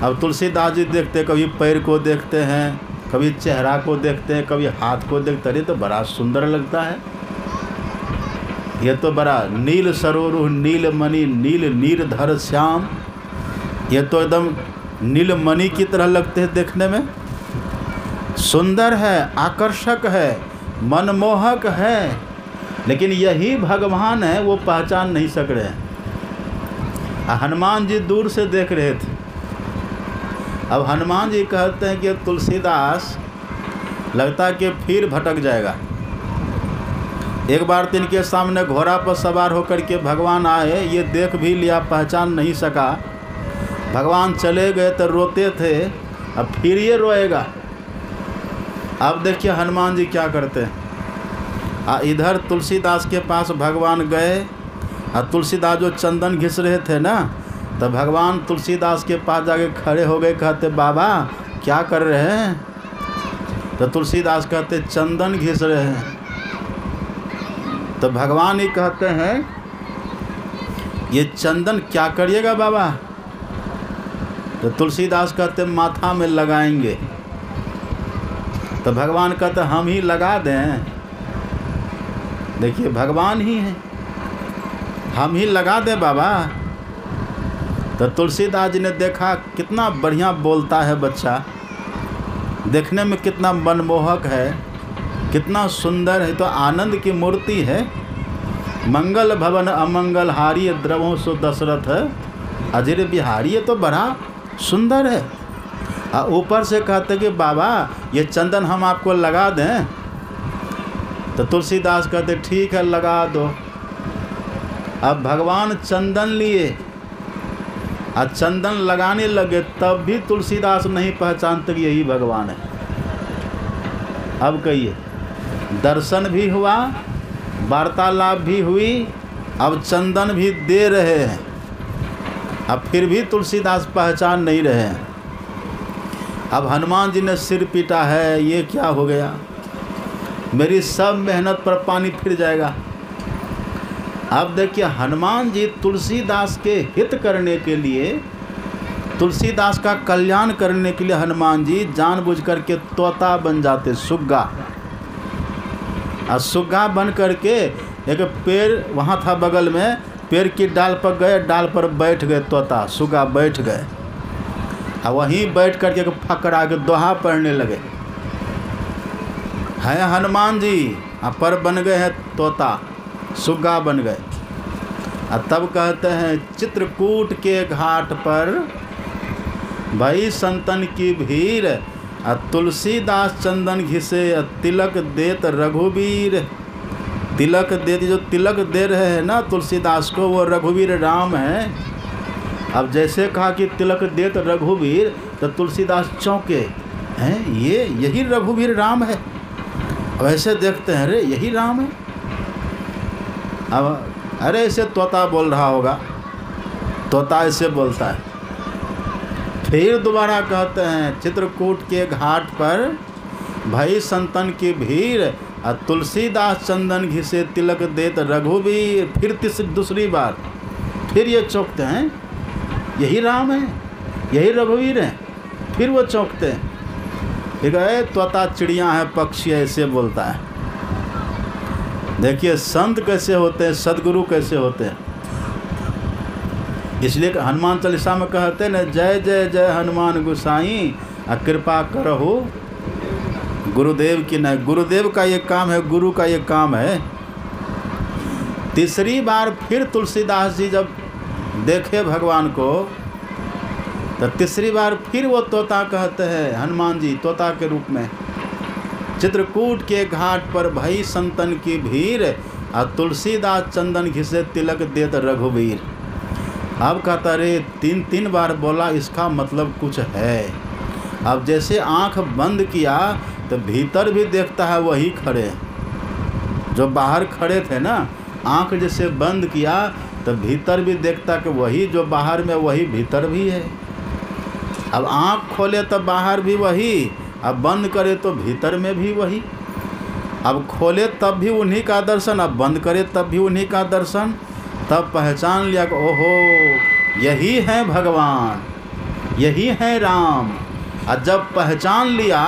अब तुलसीदास जी देखते, कभी पैर को देखते हैं, कभी चेहरा को देखते हैं, कभी हाथ को देखते, अरे तो बड़ा सुंदर लगता है, ये तो बड़ा नील सरोरुह नीलमणि नील नीरधर श्याम, ये तो एकदम नीलमणि की तरह लगते हैं देखने में, सुंदर है, आकर्षक है, मनमोहक है। लेकिन यही भगवान है, वो पहचान नहीं सक रहे हैं। हनुमान जी दूर से देख रहे थे। अब हनुमान जी कहते हैं कि तुलसीदास लगता है कि फिर भटक जाएगा। एक बार तो इनके सामने घोड़ा पर सवार होकर के भगवान आए, ये देख भी लिया, पहचान नहीं सका। भगवान चले गए तो रोते थे, अब फिर ये रोएगा। अब देखिए हनुमान जी क्या करते हैं। इधर तुलसीदास के पास भगवान गए, और तुलसीदास जो चंदन घिस रहे थे ना, तो भगवान तुलसीदास के पास जाके खड़े हो गए, कहते बाबा क्या कर रहे हैं? तो तुलसीदास कहते चंदन घिस रहे हैं। तो भगवान ही कहते हैं ये चंदन क्या करिएगा बाबा? तो तुलसीदास कहते माथा में लगाएंगे। तो भगवान कहते हम ही लगा दें। देखिए भगवान ही हैं, हम ही लगा दें बाबा। तो तुलसीदास जी ने देखा कितना बढ़िया बोलता है बच्चा, देखने में कितना मनमोहक है, कितना सुंदर है, तो आनंद की मूर्ति है। मंगल भवन अमंगल हारी द्रवों सो दशरथ अजर बिहारी, ये तो बड़ा सुंदर है। और ऊपर से कहते कि बाबा ये चंदन हम आपको लगा दें। तो तुलसीदास कहते ठीक है लगा दो। अब भगवान चंदन लिए और चंदन लगाने लगे, तब भी तुलसीदास नहीं पहचानते कि यही भगवान है। अब कहिए दर्शन भी हुआ, वार्तालाप भी हुई, अब चंदन भी दे रहे हैं, अब फिर भी तुलसीदास पहचान नहीं रहे हैं। अब हनुमान जी ने सिर पीटा है, ये क्या हो गया, मेरी सब मेहनत पर पानी फिर जाएगा। अब देखिए हनुमान जी तुलसीदास के हित करने के लिए, तुलसीदास का कल्याण करने के लिए हनुमान जी जानबूझ करके तोता बन जाते, सुग्गा। और सुग्गा बन करके एक पेड़ वहाँ था बगल में, पेड़ की डाल पर गए, डाल पर बैठ गए तोता, सुग्गा बैठ गए, और वहीं बैठ करके फकरा के दोहा पढ़ने लगे। हैं हनुमान जी पर बन गए हैं तोता, सुग्गा बन गए। और तब कहते हैं चित्रकूट के घाट पर भई संतन की भीड़, तुलसीदास चंदन घिसे तिलक देत रघुवीर। तिलक देते, जो तिलक दे रहे हैं ना तुलसीदास को, वो रघुवीर राम हैं। अब जैसे कहा कि तिलक देत रघुवीर, तो तुलसीदास चौंके, हैं यही रघुवीर राम है। अब ऐसे देखते हैं, अरे यही राम है। अब अरे ऐसे तोता बोल रहा होगा, तोता ऐसे बोलता है। फिर दोबारा कहते हैं, चित्रकूट के घाट पर भई संतन की भीड़, और तुलसीदास चंदन घिसे तिलक देत रघुवीर। फिर दूसरी बार फिर ये चौंकते हैं, यही राम है, यही रघुवीर है। फिर वो चौंकते हैं, ठीक है, तोता चिड़िया है, पक्षी ऐसे बोलता है। देखिए संत कैसे होते हैं, सदगुरु कैसे होते हैं। इसलिए हनुमान चालीसा में कहते हैं न, जय जय जय हनुमान गोसाई, कृपा करहु गुरुदेव की नहीं। गुरुदेव का ये काम है, गुरु का ये काम है। तीसरी बार फिर तुलसीदास जी जब देखे भगवान को, तो तीसरी बार फिर वो तोता कहते हैं, हनुमान जी तोता के रूप में, चित्रकूट के घाट पर भई संतन की भीड़, और तुलसीदास चंदन घिसे तिलक देत रघुवीर। अब कहता रे तीन बार बोला, इसका मतलब कुछ है। अब जैसे आंख बंद किया तो भीतर भी देखता है वही खड़े, जो बाहर खड़े थे ना, आंख जैसे बंद किया तो भीतर भी देखता कि वही जो बाहर में वही भीतर भी है। अब आंख खोले तो बाहर भी वही, अब बंद करे तो भीतर में भी वही। अब खोले तब भी उन्हीं का दर्शन, अब बंद करे तब भी उन्हीं का दर्शन। तब पहचान लिया कि ओहो यही है भगवान, यही है राम। और जब पहचान लिया,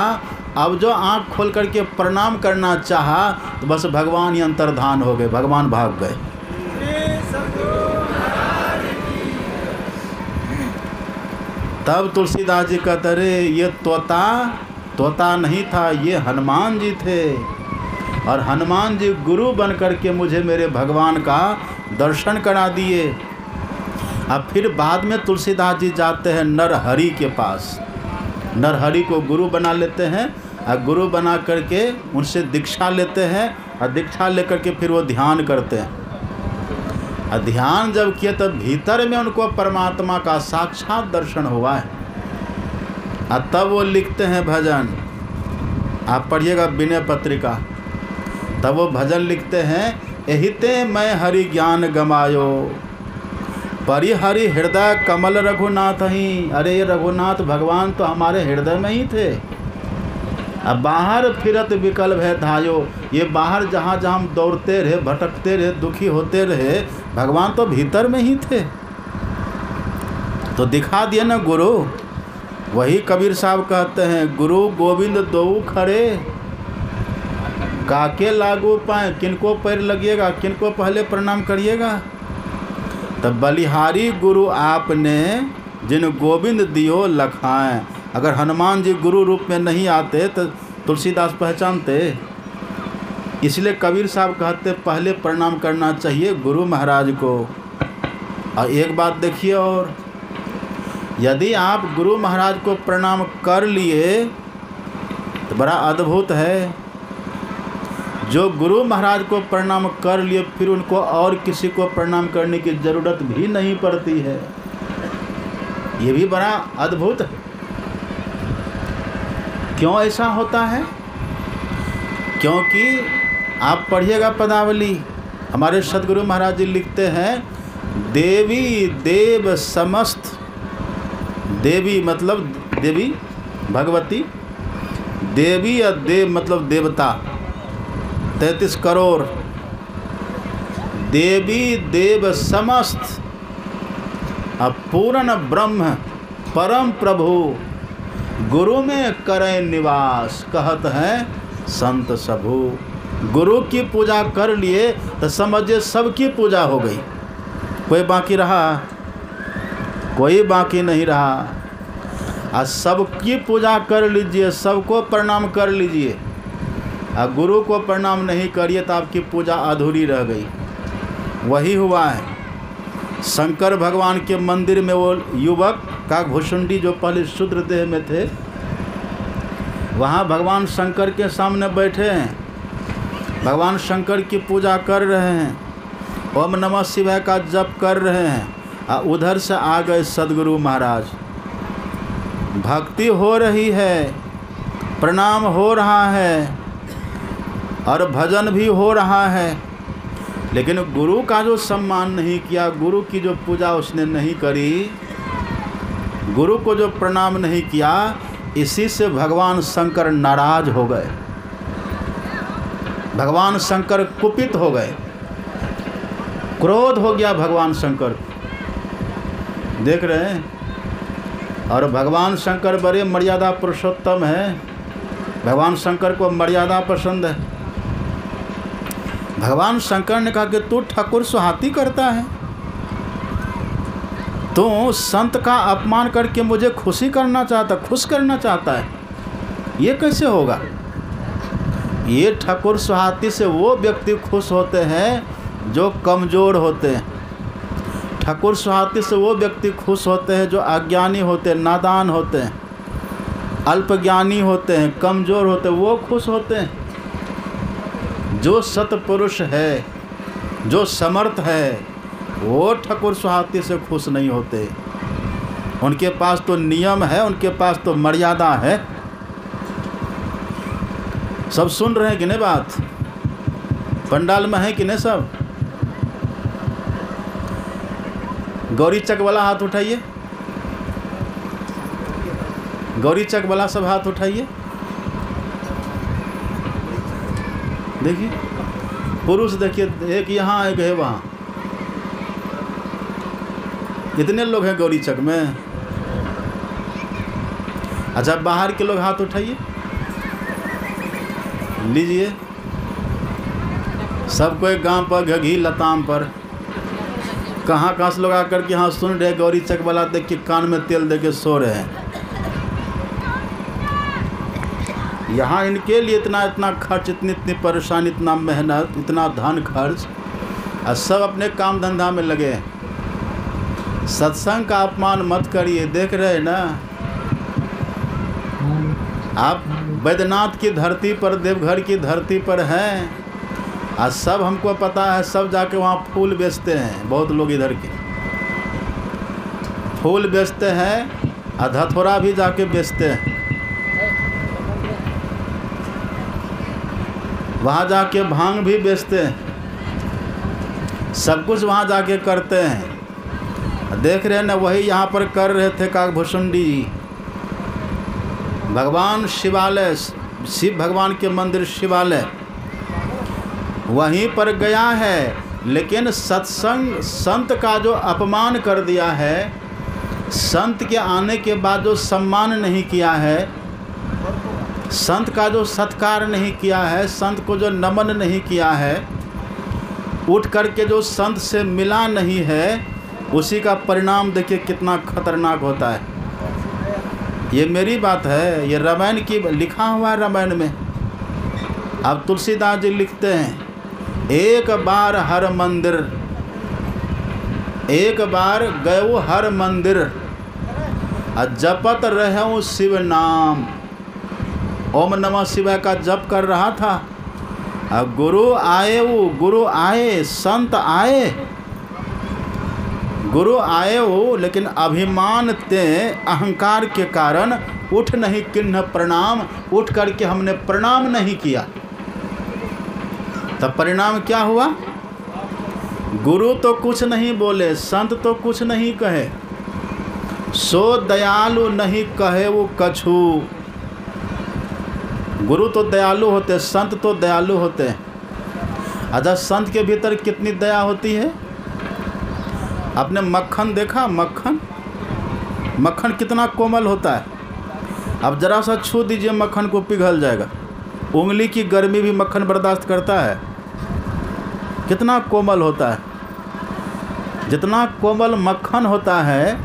अब जो आँख खोल करके प्रणाम करना चाहा, तो बस भगवान ही अंतर्धान हो गए, भगवान भाग गए। तब तुलसीदास जी कहते रे ये तोता नहीं था, ये हनुमान जी थे। और हनुमान जी गुरु बन करके मुझे मेरे भगवान का दर्शन करा दिए। अब फिर बाद में तुलसीदास जी जाते हैं नरहरि के पास, नरहरि को गुरु बना लेते हैं, और गुरु बना करके उनसे दीक्षा लेते हैं, और दीक्षा लेकर के फिर वो ध्यान करते हैं। और ध्यान जब किए तब भीतर में उनको परमात्मा का साक्षात दर्शन हुआ है। और तब वो लिखते हैं भजन, आप पढ़िएगा विनय पत्रिका, तब वो भजन लिखते हैं, एहिते मैं हरि ज्ञान गमायो, परिहरि हृदय कमल रघुनाथ ही। अरे ये रघुनाथ भगवान तो हमारे हृदय में ही थे। अब बाहर फिरत विकल्प है धायो, ये बाहर जहाँ जहाँ हम दौड़ते रहे, भटकते रहे, दुखी होते रहे, भगवान तो भीतर में ही थे। तो दिखा दिए ना गुरु। वही कबीर साहब कहते हैं, गुरु गोविंद दो खड़े, काके लागू पाए, किनको पैर लगिएगा, किनको पहले प्रणाम करिएगा। तब बलिहारी गुरु आपने जिन गोविंद दियो लखाएं। अगर हनुमान जी गुरु रूप में नहीं आते तो तुलसीदास पहचानते। इसलिए कबीर साहब कहते पहले प्रणाम करना चाहिए गुरु महाराज को। और एक बात देखिए, और यदि आप गुरु महाराज को प्रणाम कर लिए तो बड़ा अद्भुत है। जो गुरु महाराज को प्रणाम कर लिए, फिर उनको और किसी को प्रणाम करने की ज़रूरत भी नहीं पड़ती है। ये भी बड़ा अद्भुत है। क्यों ऐसा होता है? क्योंकि आप पढ़िएगा पदावली, हमारे सदगुरु महाराज जी लिखते हैं, देवी देव समस्त, देवी मतलब देवी भगवती, देवी या देव मतलब देवता 33 करोड़, देवी देव समस्त, पूर्ण ब्रह्म परम प्रभु गुरु में करें निवास, कहत हैं संत सबू। गुरु की पूजा कर लिए तो समझिए सबकी पूजा हो गई, कोई बाकी रहा? कोई बाकी नहीं रहा। और सबकी पूजा कर लीजिए, सबको प्रणाम कर लीजिए। और गुरु को प्रणाम नहीं करिए तो आपकी पूजा अधूरी रह गई। वही हुआ है शंकर भगवान के मंदिर में। वो युवक काकभूषुंडी जो पहले शूद्र देह में थे, वहाँ भगवान शंकर के सामने बैठे हैं, भगवान शंकर की पूजा कर रहे हैं, ओम नमः शिवाय का जप कर रहे हैं। उधर से आ गए सदगुरु महाराज। भक्ति हो रही है, प्रणाम हो रहा है और भजन भी हो रहा है, लेकिन गुरु का जो सम्मान नहीं किया, गुरु की जो पूजा उसने नहीं करी, गुरु को जो प्रणाम नहीं किया, इसी से भगवान शंकर नाराज हो गए। भगवान शंकर कुपित हो गए, क्रोध हो गया भगवान शंकर। देख रहे हैं। और भगवान शंकर बड़े मर्यादा पुरुषोत्तम है। भगवान शंकर को मर्यादा पसंद है। भगवान शंकर ने कहा कि तू ठाकुर सुहाती करता है, तू संत का अपमान करके मुझे खुश करना चाहता है, ये कैसे होगा? ये ठाकुर सुहाती से वो व्यक्ति खुश होते हैं जो कमज़ोर होते हैं। ठाकुर सुहाती से वो व्यक्ति खुश होते हैं जो अज्ञानी होते हैं, नादान होते हैं, अल्पज्ञानी होते हैं, कमज़ोर होते हैं, वो खुश होते हैं। जो सतपुरुष है, जो समर्थ है, वो ठाकुर सुहाती से खुश नहीं होते। उनके पास तो नियम है, उनके पास तो मर्यादा है। सब सुन रहे हैं कि नहीं बात? पंडाल में है कि नहीं सब? गौरी चक वाला हाथ उठाइए, गौरी चक वाला सब हाथ उठाइए। देखिए पुरुष, देखिए एक यहाँ एक है वहाँ। कितने लोग हैं गौरी चक में? अच्छा, बाहर के लोग हाथ उठाइए, लीजिए। सबको एक गांव पर, घघी लताम पर, कहाँ से लोग आकर के यहाँ सुन रहे। गौरी चक वाला देख के कान में तेल दे के सो रहे हैं। यहाँ इनके लिए इतना खर्च, इतनी परेशानी, इतना मेहनत, इतना धन खर्च, और सब अपने काम धंधा में लगे हैं। सत्संग का अपमान मत करिए। देख रहे हैं ना आप, बैद्यनाथ की धरती पर, देवघर की धरती पर हैं, और सब हमको पता है, सब जाके वहाँ फूल बेचते हैं। बहुत लोग इधर के फूल बेचते हैं, और धथोरा भी जाके बेचते हैं। वहाँ जाके भांग भी बेचते हैं। सब कुछ वहाँ जाके करते हैं। देख रहे हैं ना, वही यहाँ पर कर रहे थे काकभूषुंडी जी। भगवान शिवालय, शिव भगवान के मंदिर शिवालय वहीं पर गया है, लेकिन सत्संग, संत का जो अपमान कर दिया है, संत के आने के बाद जो सम्मान नहीं किया है, संत का जो सत्कार नहीं किया है, संत को जो नमन नहीं किया है, उठ करके जो संत से मिला नहीं है, उसी का परिणाम देखिए कितना खतरनाक होता है। ये मेरी बात है, ये रामायण की लिखा हुआ है रामायण में। अब तुलसीदास जी लिखते हैं, एक बार हर मंदिर, एक बार गयो हर मंदिर, जपत रहूं शिव नाम। ओम नमः शिवाय का जप कर रहा था, अब गुरु आए, वो गुरु आए, संत आए, गुरु आए वो, लेकिन अभिमान ते अहंकार के कारण उठ नहीं किन्ह प्रणाम, उठ करके हमने प्रणाम नहीं किया। तब परिणाम क्या हुआ? गुरु तो कुछ नहीं बोले, संत तो कुछ नहीं कहे, सो दयालु नहीं कहे वो कछु। गुरु तो दयालु होते, संत तो दयालु होते हैं। अच्छा, संत के भीतर कितनी दया होती है? आपने मक्खन देखा? मक्खन, मक्खन कितना कोमल होता है। अब जरा सा छू दीजिए, मक्खन को पिघल जाएगा। उंगली की गर्मी भी मक्खन बर्दाश्त करता है। कितना कोमल होता है। जितना कोमल मक्खन होता है,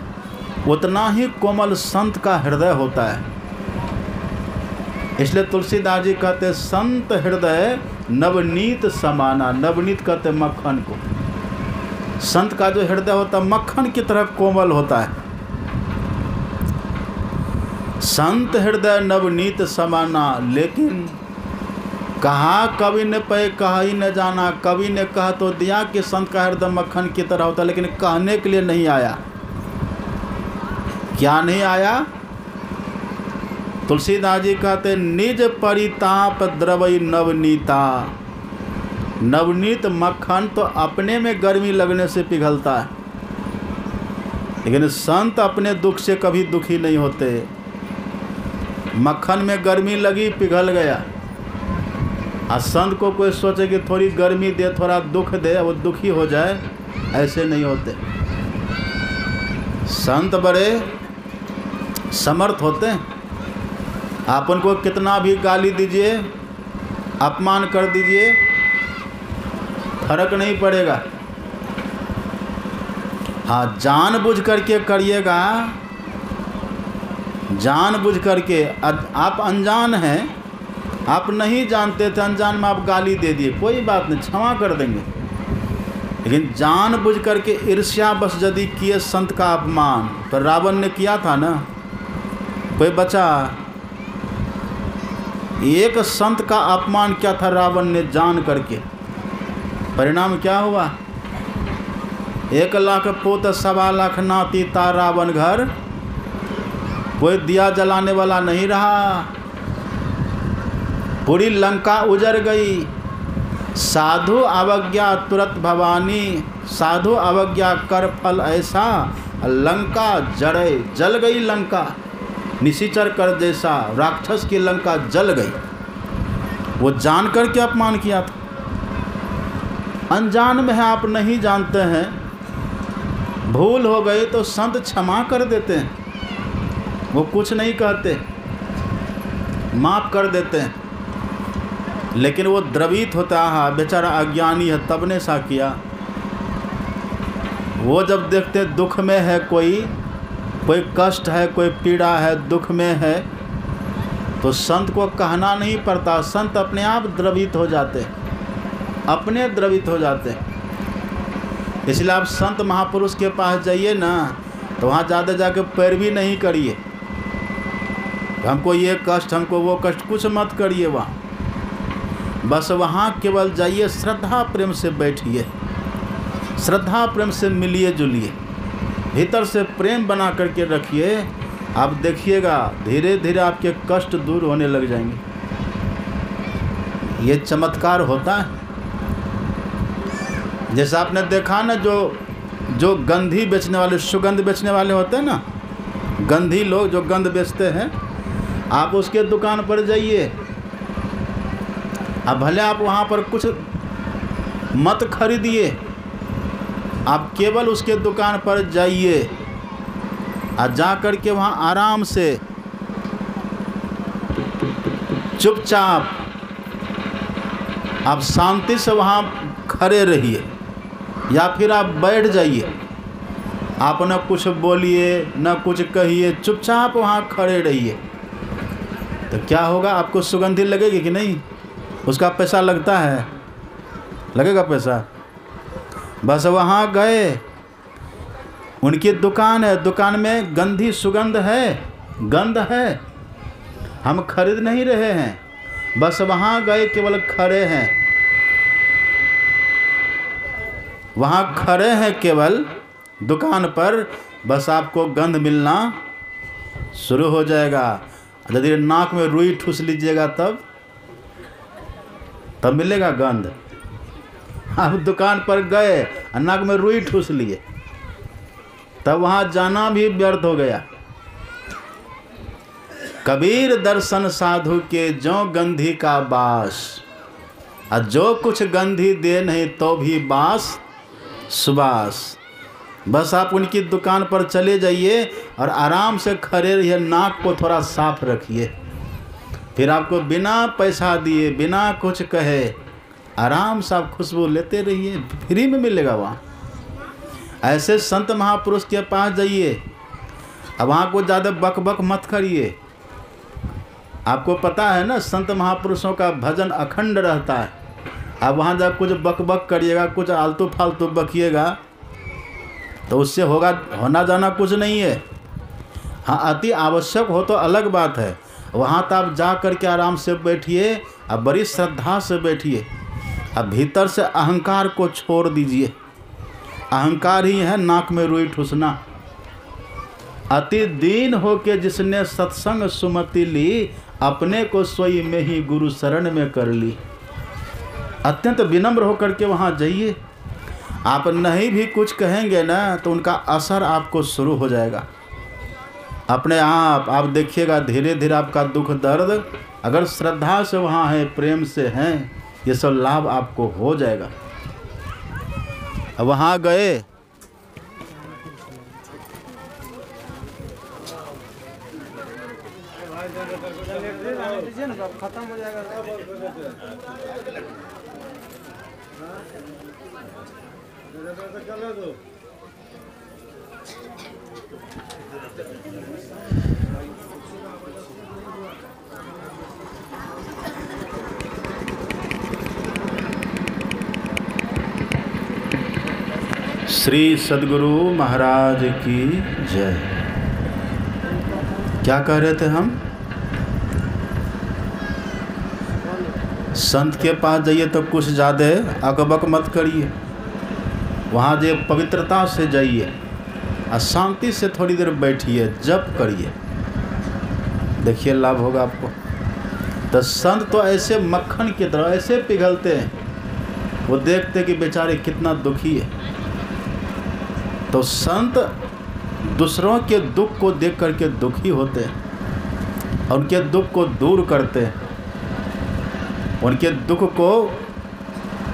उतना ही कोमल संत का हृदय होता है। इसलिए तुलसीदास जी कहते, संत हृदय नवनीत समाना। नवनीत कहते मक्खन को। संत का जो हृदय होता है, मक्खन की तरह कोमल होता है। संत हृदय नवनीत समाना। लेकिन कहा कवि ने पे कहा ही न जाना, कवि ने कहा तो दिया कि संत का हृदय मक्खन की तरह होता, लेकिन कहने के लिए नहीं आया। क्या नहीं आया? तुलसीदास जी कहते निज परिताप द्रवई नवनीता। नवनीत मक्खन तो अपने में गर्मी लगने से पिघलता है, लेकिन संत अपने दुख से कभी दुखी नहीं होते। मक्खन में गर्मी लगी, पिघल गया। और संत को कोई सोचे कि थोड़ी गर्मी दे, थोड़ा दुख दे, वो दुखी हो जाए, ऐसे नहीं होते। संत बड़े समर्थ होते हैं। आप उनको कितना भी गाली दीजिए, अपमान कर दीजिए, फर्क नहीं पड़ेगा। हाँ, जानबूझ करके करिएगा, जानबूझ करके। आप अनजान हैं, आप नहीं जानते थे, अनजान में आप गाली दे दिए, कोई बात नहीं, क्षमा कर देंगे। लेकिन जानबूझ करके ईर्ष्यावश यदि किए संत का अपमान, तो रावण ने किया था ना, कोई बचा? एक संत का अपमान किया था रावण ने जान करके, परिणाम क्या हुआ? 1 लाख पुत 1.25 लाख नाती ता रावण घर, कोई दिया जलाने वाला नहीं रहा, पूरी लंका उजड़ गई। साधु अवज्ञा तुरंत भवानी, साधु अवज्ञा कर फल ऐसा, लंका जड़े, जल गई लंका, निशिचर कर जैसा, राक्षस की लंका जल गई। वो जान कर के अपमान किया था। अनजान में है, आप नहीं जानते हैं, भूल हो गई तो संत क्षमा कर देते हैं, वो कुछ नहीं कहते, माफ़ कर देते हैं। लेकिन वो द्रवित होता है, बेचारा अज्ञानी है, तब ने सा किया। वो जब देखते दुख में है, कोई कष्ट है, कोई पीड़ा है, दुख में है, तो संत को कहना नहीं पड़ता, संत अपने आप द्रवित हो जाते, अपने द्रवित हो जाते। इसलिए आप संत महापुरुष के पास जाइए ना, तो वहाँ ज़्यादा जाके पैरवी नहीं करिए, हमको ये कष्ट, हमको वो कष्ट, कुछ मत करिए। वहाँ बस वहाँ केवल जाइए, श्रद्धा प्रेम से बैठिए, श्रद्धा प्रेम से मिलिए जुलिए, भीतर से प्रेम बना करके रखिए। आप देखिएगा धीरे धीरे आपके कष्ट दूर होने लग जाएंगे। ये चमत्कार होता है। जैसे आपने देखा ना, जो गंधी बेचने वाले, सुगंध बेचने वाले होते हैं ना, गंधी लोग जो गंध बेचते हैं, आप उसके दुकान पर जाइए, अब भले आप वहाँ पर कुछ मत खरीदिए, आप केवल उसके दुकान पर जाइए और जा कर के वहाँ आराम से चुपचाप आप शांति से वहाँ खड़े रहिए, या फिर आप बैठ जाइए, आप न कुछ बोलिए न कुछ कहिए, चुपचाप वहाँ खड़े रहिए। तो क्या होगा? आपको सुगंधी लगेगी कि नहीं? उसका पैसा लगता है, लगेगा पैसा। बस वहाँ गए, उनकी दुकान है, दुकान में गंधी सुगंध है, गंध है, हम खरीद नहीं रहे हैं, बस वहाँ गए, केवल खड़े हैं, वहाँ खड़े हैं केवल दुकान पर, बस आपको गंध मिलना शुरू हो जाएगा। यदि नाक में रुई ठूस लीजिएगा तब मिलेगा गंध। आप दुकान पर गए, नाक में रुई ठूस लिए, तब वहाँ जाना भी व्यर्थ हो गया। कबीर दर्शन साधु के जो गंधी का बास, और जो कुछ गंधी दे नहीं तो भी बास सुबास। बस आप उनकी दुकान पर चले जाइए और आराम से खड़े रहिए, नाक को थोड़ा साफ रखिए, फिर आपको बिना पैसा दिए, बिना कुछ कहे, आराम से आप खुशबू लेते रहिए, फ्री में मिलेगा वहाँ। ऐसे संत महापुरुष के पास जाइए, अब वहाँ को ज़्यादा बक बक मत करिए। आपको पता है ना, संत महापुरुषों का भजन अखंड रहता है। अब वहाँ जब कुछ बक बक करिएगा, कुछ आलतू फालतू बकिएगा, तो उससे होना जाना कुछ नहीं है। हाँ, अति आवश्यक हो तो अलग बात है, वहाँ तो आप जा कर के आराम से बैठिए अब बड़ी श्रद्धा से बैठिए। अब भीतर से अहंकार को छोड़ दीजिए। अहंकार ही है नाक में रुई ठूसना। अति दीन होके जिसने सत्संग सुमति ली, अपने को सोई में ही गुरु शरण में कर ली। अत्यंत विनम्र होकर के वहाँ जाइए। आप नहीं भी कुछ कहेंगे ना तो उनका असर आपको शुरू हो जाएगा। अपने आप देखिएगा धीरे धीरे आपका दुख दर्द अगर श्रद्धा से वहाँ है, प्रेम से हैं, ये सब लाभ आपको हो जाएगा। अब वहाँ गए, खत्म हो जाएगा। श्री सद्गुरु महाराज की जय। क्या कह रहे थे हम? संत के पास जाइए तो कुछ ज़्यादा अकबक मत करिए। वहाँ जो पवित्रता से जाइए और शांति से थोड़ी देर बैठिए, जप करिए, देखिए लाभ होगा आपको। तो संत तो ऐसे मक्खन की तरह ऐसे पिघलते हैं, वो देखते कि बेचारे कितना दुखी है। तो संत दूसरों के दुख को देख करके दुखी होते हैं और उनके दुख को दूर करते हैं, उनके दुख को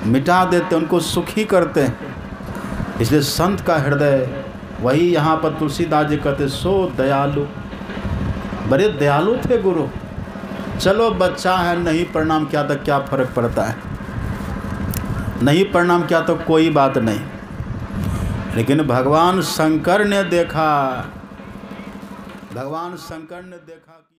मिटा देते हैं, उनको सुखी करते हैं। इसलिए संत का हृदय, वही यहाँ पर तुलसीदास जी कहते सो दयालु, बड़े दयालु थे गुरु। चलो बच्चा है, नहीं प्रणाम किया तो क्या फर्क पड़ता है, नहीं प्रणाम किया तो कोई बात नहीं। लेकिन भगवान शंकर ने देखा, भगवान शंकर ने देखा